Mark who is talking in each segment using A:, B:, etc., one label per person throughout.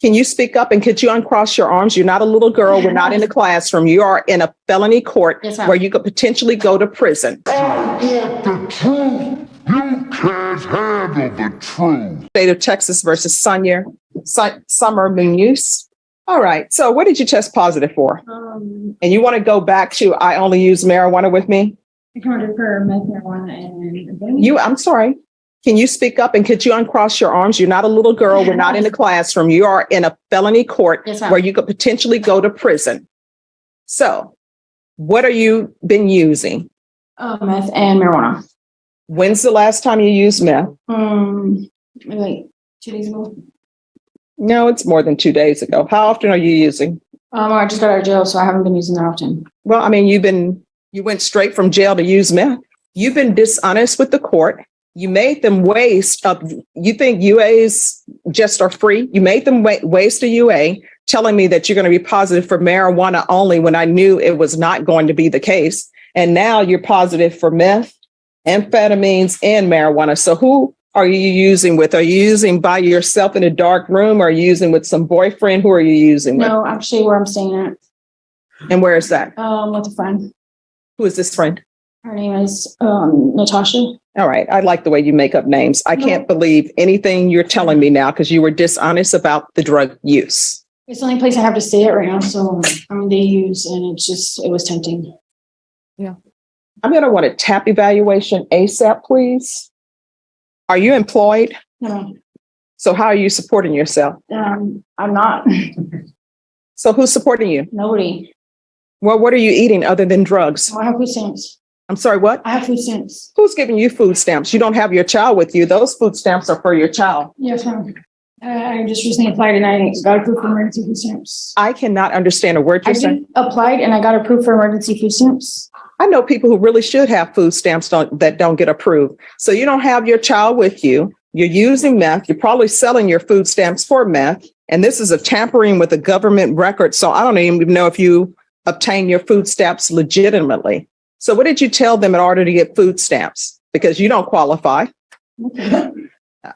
A: Can you speak up and could you uncross your arms? You're not a little girl. We're not in a classroom. You are in a felony court where you could potentially go to prison.
B: I want the truth. You can't handle the truth.
A: State of Texas versus Summer Munoz. All right. So what did you test positive for? And you want to go back to I only use marijuana with me?
C: I counted for meth, marijuana, and
A: I'm sorry. Can you speak up and could you uncross your arms? You're not a little girl. We're not in a classroom. You are in a felony court where you could potentially go to prison. So what are you been using?
C: meth and marijuana.
A: When's the last time you used meth?
C: Like 2 days ago.
A: No, it's more than 2 days ago. How often are you using?
C: I just got out of jail, so I haven't been using that often.
A: Well, I mean, you went straight from jail to use meth. You've been dishonest with the court. You made them waste of, you think UAs just are free? You made them waste a UA, telling me that you're going to be positive for marijuana only when I knew it was not going to be the case. And now you're positive for meth, amphetamines, and marijuana. So who are you using with? Are you using by yourself in a dark room? Or are you using with some boyfriend? Who are you using with?
C: No, actually where I'm staying at.
A: And where is that?
C: With a friend.
A: Who is this friend?
C: Her name is Natasha.
A: All right. I like the way you make up names. I can't believe anything you're telling me now because you were dishonest about the drug use.
C: It's the only place I have to stay at right now. So, they use, and it was tempting.
A: Yeah. I'm going to want a TAP evaluation ASAP, please. Are you employed?
C: No.
A: So how are you supporting yourself?
C: I'm not.
A: So who's supporting you?
C: Nobody.
A: Well, what are you eating other than drugs?
C: I have food stamps.
A: I'm sorry, what?
C: I have food stamps.
A: Who's giving you food stamps? You don't have your child with you. Those food stamps are for your child.
C: Yes, ma'am. I just recently applied and I got approved for emergency food stamps.
A: I cannot understand a word you're saying.
C: Applied and I got approved for emergency food stamps.
A: I know people who really should have food stamps that don't get approved. So you don't have your child with you. You're using meth. You're probably selling your food stamps for meth. And this is a tampering with a government record. So I don't even know if you obtain your food stamps legitimately. So what did you tell them in order to get food stamps? Because you don't qualify.
C: Okay.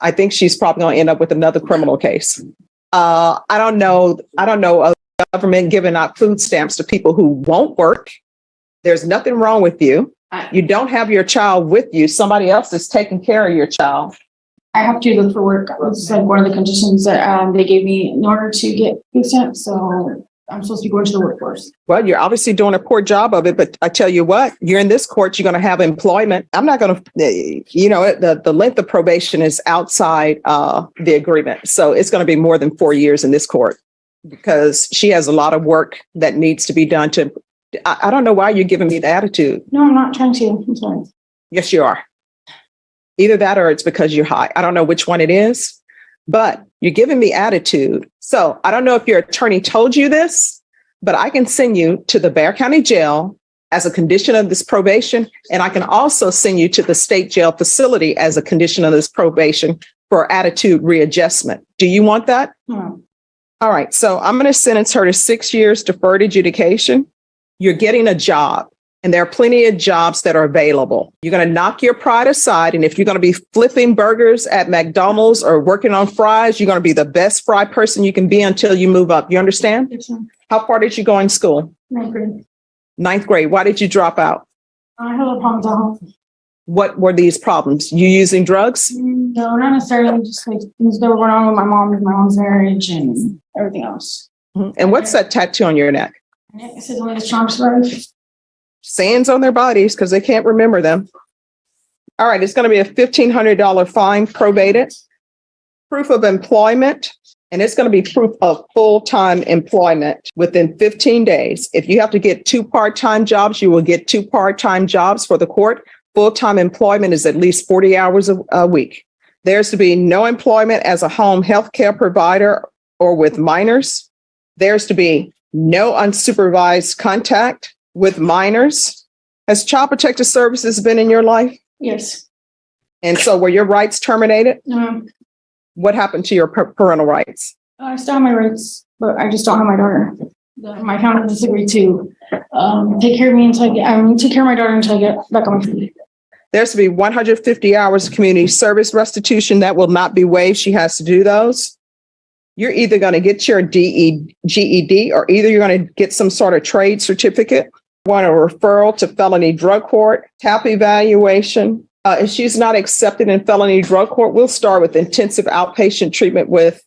A: I think she's probably going to end up with another criminal case. I don't know a government giving out food stamps to people who won't work. There's nothing wrong with you. You don't have your child with you. Somebody else is taking care of your child.
C: I have to look for work. It's like one of the conditions that they gave me in order to get food stamps. So I'm supposed to be going to the workforce.
A: Well, you're obviously doing a poor job of it, but I tell you what, you're in this court, you're going to have employment. I'm not going to, the length of probation is outside the agreement. So it's going to be more than 4 years in this court because she has a lot of work that needs to be done to, I don't know why you're giving me the attitude.
C: No, I'm not trying to. I'm sorry.
A: Yes, you are. Either that or it's because you're high. I don't know which one it is, but you're giving me attitude. So I don't know if your attorney told you this, but I can send you to the Bexar County Jail as a condition of this probation. And I can also send you to the state jail facility as a condition of this probation for attitude readjustment. Do you want that?
C: No.
A: All right. So I'm going to sentence her to 6 years deferred adjudication. You're getting a job. And there are plenty of jobs that are available. You're going to knock your pride aside. And if you're going to be flipping burgers at McDonald's or working on fries, you're going to be the best fry person you can be until you move up. You understand?
C: Yes, ma'am.
A: How far did you go in school?
C: 9th grade.
A: 9th grade. Why did you drop out?
C: I had a problems at home.
A: What were these problems? You using drugs?
C: No, not necessarily. Just like things that were going on with my mom's marriage and everything else.
A: Mm-hmm. And what's that tattoo on your neck?
C: It says only the strong survive.
A: Sands on their bodies because they can't remember them. All right, it's going to be a $1,500 fine probated. Proof of employment, and it's going to be proof of full-time employment within 15 days. If you have to get 2 part-time jobs, you will get 2 part-time jobs for the court. Full-time employment is at least 40 hours a week. There's to be no employment as a home health care provider or with minors. There's to be no unsupervised contact with minors. Has Child Protective Services been in your life?
C: Yes.
A: And so were your rights terminated?
C: No.
A: What happened to your parental rights?
C: I still have my rights, but I just don't have my daughter. My family disagreed to take care of me until take care of my daughter until I get back on my feet.
A: There's to be 150 hours of community service restitution that will not be waived. She has to do those. you're either going to get your GED or either you're going to get some sort of trade certificate, want a referral to felony drug court, TAP evaluation. If she's not accepted in felony drug court, we'll start with intensive outpatient treatment with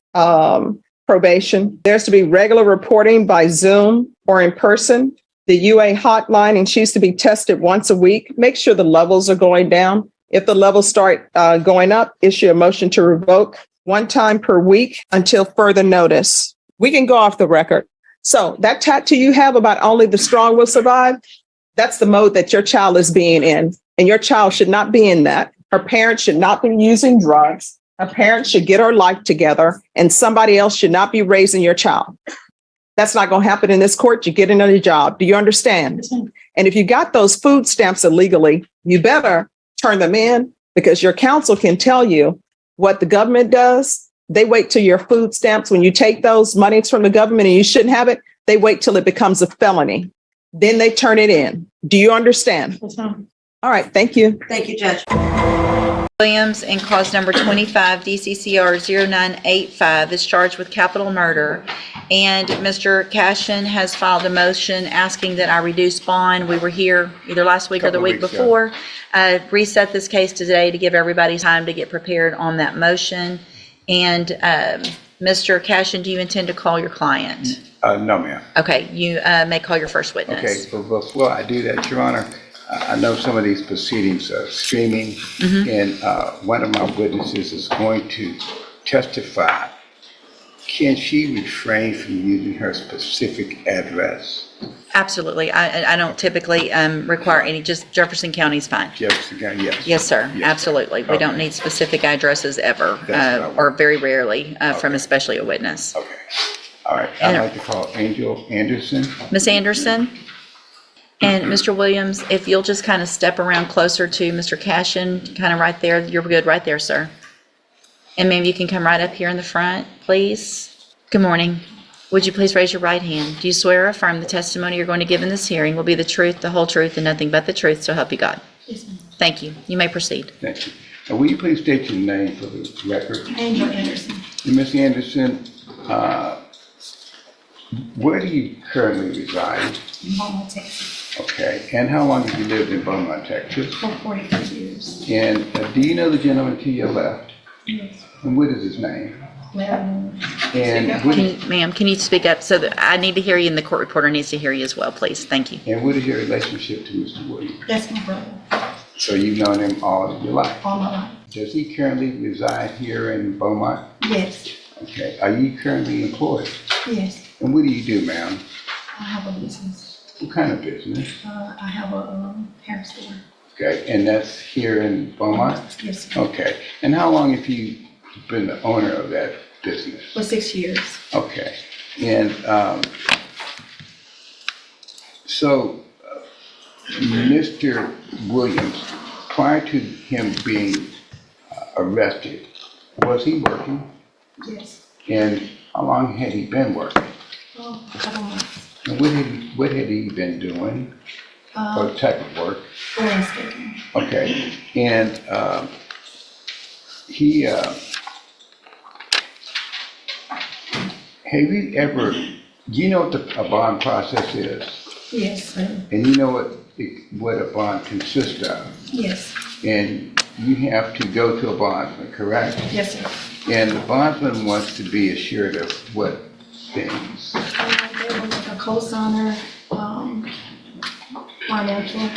A: probation. There's to be regular reporting by Zoom or in person. The UA hotline, and she's to be tested once a week. Make sure the levels are going down. If the levels start going up, issue a motion to revoke 1 time per week until further notice. We can go off the record. So that tattoo you have about only the strong will survive, that's the mode that your child is being in. And your child should not be in that. Her parents should not be using drugs. Her parents should get her life together, and somebody else should not be raising your child. That's not going to happen in this court. You get another job. Do you understand? And if you got those food stamps illegally, you better turn them in, because your counsel can tell you what the government does. They wait till your food stamps, when you take those monies from the government and you shouldn't have it, they wait till it becomes a felony. Then they turn it in. Do you understand? All right. Thank you.
D: Thank you, Judge.
E: Williams, in cause number 25 DCCR 0985, is charged with capital murder. And Mr. Cashin has filed a motion asking that I reduce bond. We were here either last week or the week before. Reset this case today to give everybody time to get prepared on that motion. And Mr. Cashin, do you intend to call your client?
F: No, ma'am.
E: Okay, you may call your first witness.
F: Okay, but before I do that, Your Honor, I know some of these proceedings are streaming, and one of my witnesses is going to testify. Can she refrain from using her specific address?
E: Absolutely. I don't typically require any, just Jefferson County is fine.
F: Jefferson County, yes.
E: Yes, sir.
F: Yes.
E: Absolutely. We don't
F: Okay.
E: need specific addresses ever,
F: That's what I want.
E: or very rarely, from
F: Okay.
E: especially a witness.
F: Okay. All right. I'd like to call Angel Anderson.
E: Ms. Anderson? And Mr. Williams, if you'll just kind of step around closer to Mr. Cashin, kind of right there. You're good right there, sir. And maybe you can come right up here in the front, please. Good morning. Would you please raise your right hand? Do you swear or affirm the testimony you're going to give in this hearing will be the truth, the whole truth, and nothing but the truth, so help you God?
C: Yes, ma'am.
E: Thank you. You may proceed.
F: Thank you. And will you please state your name for the record?
C: Angel Anderson.
F: And Ms. Anderson, where do you currently reside?
C: Beaumont, Texas.
F: Okay. And how long have you lived in Beaumont, Texas?
C: For 45 years.
F: And do you know the gentleman to your left?
C: Yes.
F: And what is his name?
C: Well,
F: And what,
E: Ma'am, can you speak up so that I need to hear you and the court reporter needs to hear you as well, please? Thank you.
F: and what is your relationship to Mr. Williams?
C: that's my brother.
F: So you've known him all of your life.
C: All my life.
F: Does he currently reside here in Beaumont?
C: Yes.
F: Okay. Are you currently employed?
C: Yes.
F: And what do you do, ma'am?
C: I have a business.
F: What kind of business?
C: I have a hair store.
F: Okay. And that's here in Beaumont?
C: Yes, sir.
F: Okay. And how long have you been the owner of that business?
C: For 6 years.
F: Okay. And so, Mr. Williams, prior to him being arrested, was he working?
C: Yes.
F: And how long had he been working?
C: Oh, a couple months.
F: And what had he been doing? What type of work?
C: Landscaping.
F: Okay. And he, have you ever, do you know what a bond process is?
C: Yes, sir.
F: And you know what a bond consists of?
C: Yes.
F: And you have to go to a bondsman, correct?
C: Yes, sir.
F: And the bondsman wants to be assured of what things?
C: They were like a co-signer, financial,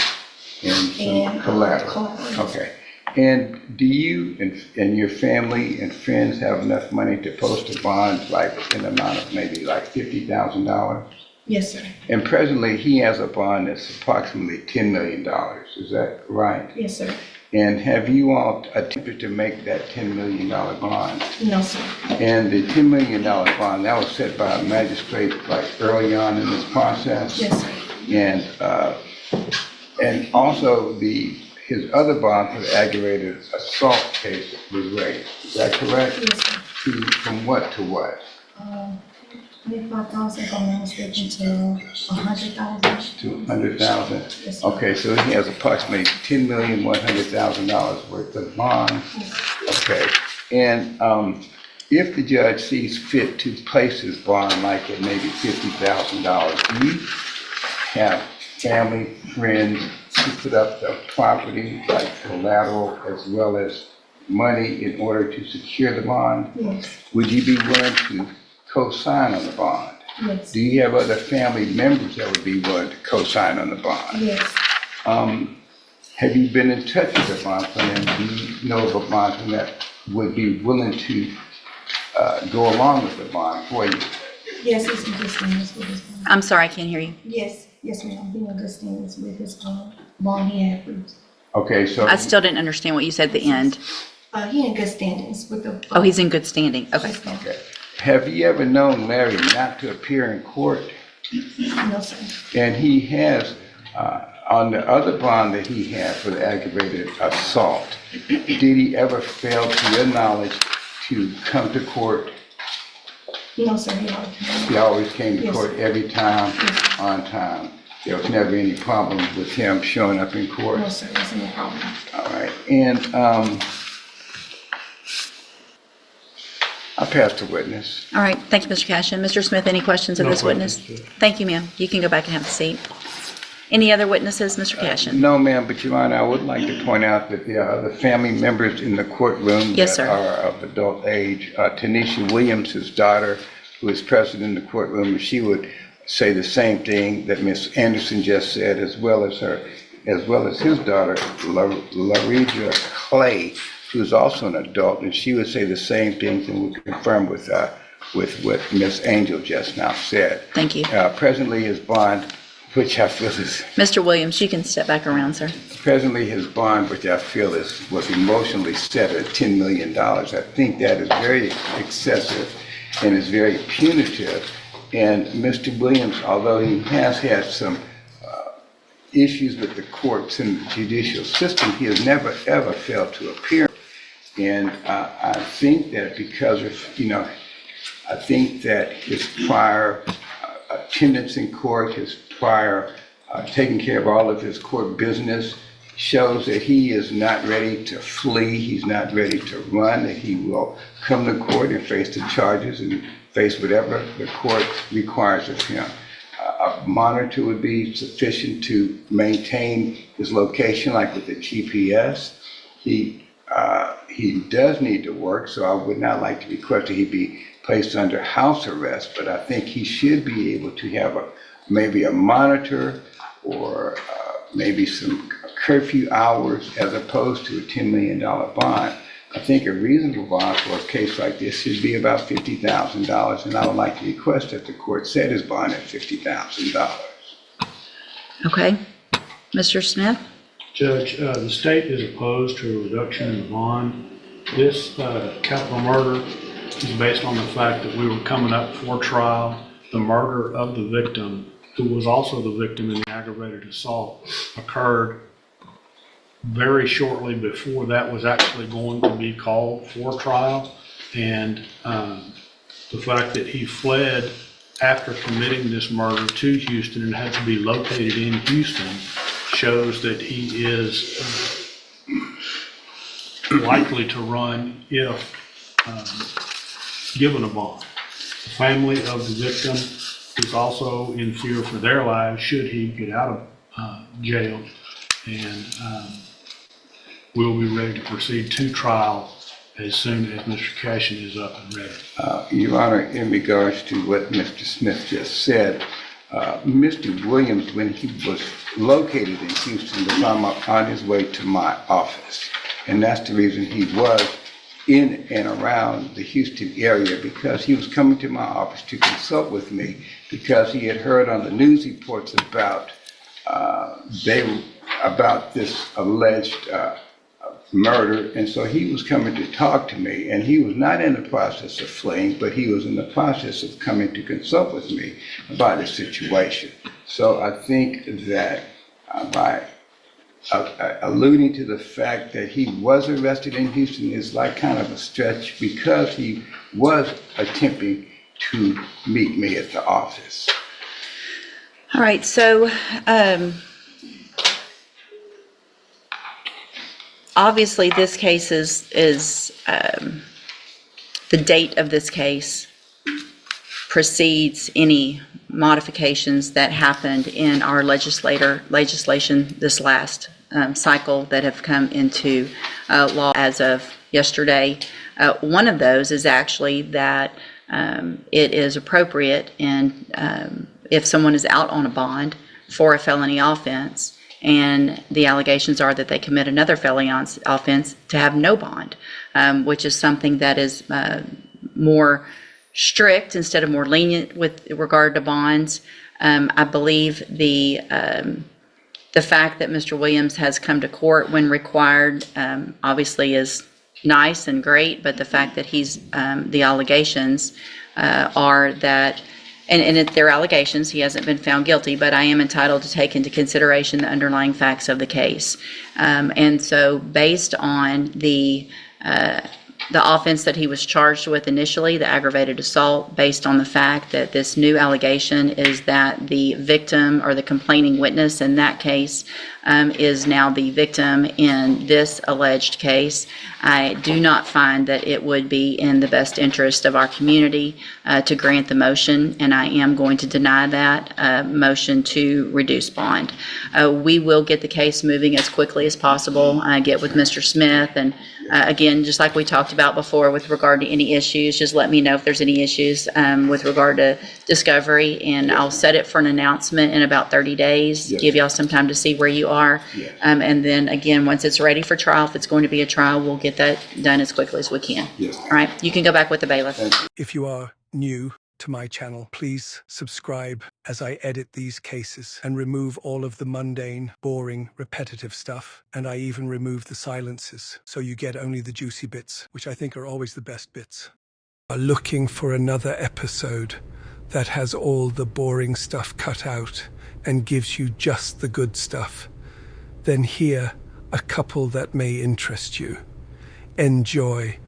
F: And some
C: and
F: collateral. Okay. And do you and your family and friends have enough money to post a bond like in the amount of maybe like $50,000?
C: Yes, sir.
F: And presently, he has a bond that's approximately $10 million. Is that right?
C: Yes, sir.
F: And have you all attempted to make that $10 million bond?
C: No, sir.
F: And the $10 million bond, that was set by a magistrate like early on in this process?
C: Yes, sir.
F: And also his other bond for the aggravated assault case was raised. Is that correct?
C: Yes, sir.
F: From what to what?
C: 25,000, if I'm not mistaken, to 100,000.
F: To 100,000?
C: Yes, sir.
F: Okay, so he has approximately $10,100,000 worth of bond. Okay, and if the judge sees fit to place his bond like at maybe $50,000, do you have family, friends to put up the property like collateral as well as money in order to secure the bond?
C: Yes,
F: Would you be willing to co-sign on the bond?
C: yes,
F: Do you have other family members that would be willing to co-sign on the bond?
C: yes.
F: Have you been in touch with the bond plan? Do you know of a bond plan that would be willing to go along with the bond for you?
C: Yes, it's in good standings with his bond.
E: I'm sorry, I can't hear you.
C: Yes, ma'am, being in good standings with his bond he had approved.
F: Okay, so.
E: I still didn't understand what you said at the end.
C: He in good standings with the.
E: Oh, he's in good standing. Okay.
C: Yes, ma'am.
F: Okay. Have you ever known Larry not to appear in court?
C: No, sir.
F: And he has, on the other bond that he had for the aggravated assault, did he ever fail, to your knowledge, to come to court?
C: No, sir, he already came.
F: He always came to
C: Yes.
F: court every time, on time. There was never any problem with him showing up in court?
C: No, sir, that's no problem.
F: All right, and I passed the witness.
E: All right, thank you, Mr. Cashin. Mr. Smith, any questions of
D: No
E: this witness?
D: questions, Judge.
E: Thank you, ma'am. You can go back and have a seat. Any other witnesses, Mr. Cashin?
F: No, ma'am, but Your Honor, I would like to point out that there are other family members in the courtroom
E: Yes,
F: that
E: sir.
F: are of adult age. Tanisha Williams, his daughter, who is present in the courtroom, and she would say the same thing that Ms. Anderson just said, as well as his daughter, Lareja Clay, who is also an adult, and she would say the same things and would confirm with what Ms. Angel just now said.
E: Thank you.
F: Presently, his bond, which I feel is
E: Mr. Williams, you can step back around, sir.
F: Presently, his bond, which I feel was emotionally set at $10 million. I think that is very excessive and is very punitive. And Mr. Williams, although he has had some issues with the courts and the judicial system, he has never, ever failed to appear. And I think that because of, I think that his prior attendance in court, his prior taking care of all of his court business shows that he is not ready to flee, he's not ready to run, that he will come to court and face the charges and face whatever the court requires of him. A monitor would be sufficient to maintain his location, like with the GPS. He does need to work, so I would not like to request that he be placed under house arrest, but I think he should be able to have maybe a monitor or maybe some curfew hours as opposed to a $10 million bond. I think a reasonable bond for a case like this should be about $50,000, and I would like to request that the court set his bond at $50,000.
E: Okay. Mr. Smith?
D: Judge, the state is opposed to a reduction in the bond. This capital murder is based on the fact that we were coming up for trial. The murder of the victim, who was also the victim in the aggravated assault, occurred very shortly before that was actually going to be called for trial. And the fact that he fled after committing this murder to Houston and had to be located in Houston shows that he is likely to run if given a bond. The family of the victim is also in fear for their lives should he get out of jail, and we'll be ready to proceed to trial as soon as Mr. Cashin is up and ready.
F: Your Honor, in regards to what Mr. Smith just said, Mr. Williams, when he was located in Houston, was on his way to my office. And that's the reason he was in and around the Houston area, because he was coming to my office to consult with me because he had heard on the news reports about this alleged murder, and so he was coming to talk to me, and he was not in the process of fleeing, but he was in the process of coming to consult with me about the situation. So I think that by alluding to the fact that he was arrested in Houston is like kind of a stretch, because he was attempting to meet me at the office.
E: All right, so obviously this case is the the date of this case precedes any modifications that happened in our legislation this last cycle that have come into law as of yesterday. One of those is actually that it is appropriate, and if someone is out on a bond for a felony offense, and the allegations are that they commit another felony offense, to have no bond, which is something that is more strict instead of more lenient with regard to bonds. I believe the fact that Mr. Williams has come to court when required obviously is nice and great, but the fact that the allegations are that, and they're allegations, he hasn't been found guilty, but I am entitled to take into consideration the underlying facts of the case. And so based on the offense that he was charged with initially, the aggravated assault, based on the fact that this new allegation is that the victim or the complaining witness in that case is now the victim in this alleged case, I do not find that it would be in the best interest of our community to grant the motion, and I am going to deny that motion to reduce bond. We will get the case moving as quickly as possible. Get with Mr. Smith, and again, just like we talked about before with regard to any issues, just let me know if there's any issues with regard to discovery, and I'll set it for an announcement in about 30 days, give y'all some time to see where you are. And then again, once it's ready for trial, if it's going to be a trial, we'll get that done as quickly as we can. All right, you can go back with the bailiff.
G: If you are new to my channel, please subscribe as I edit these cases and remove all of the mundane, boring, repetitive stuff. And I even remove the silences, so you get only the juicy bits, which I think are always the best bits. Are looking for another episode that has all the boring stuff cut out and gives you just the good stuff, then here a couple that may interest you. Enjoy.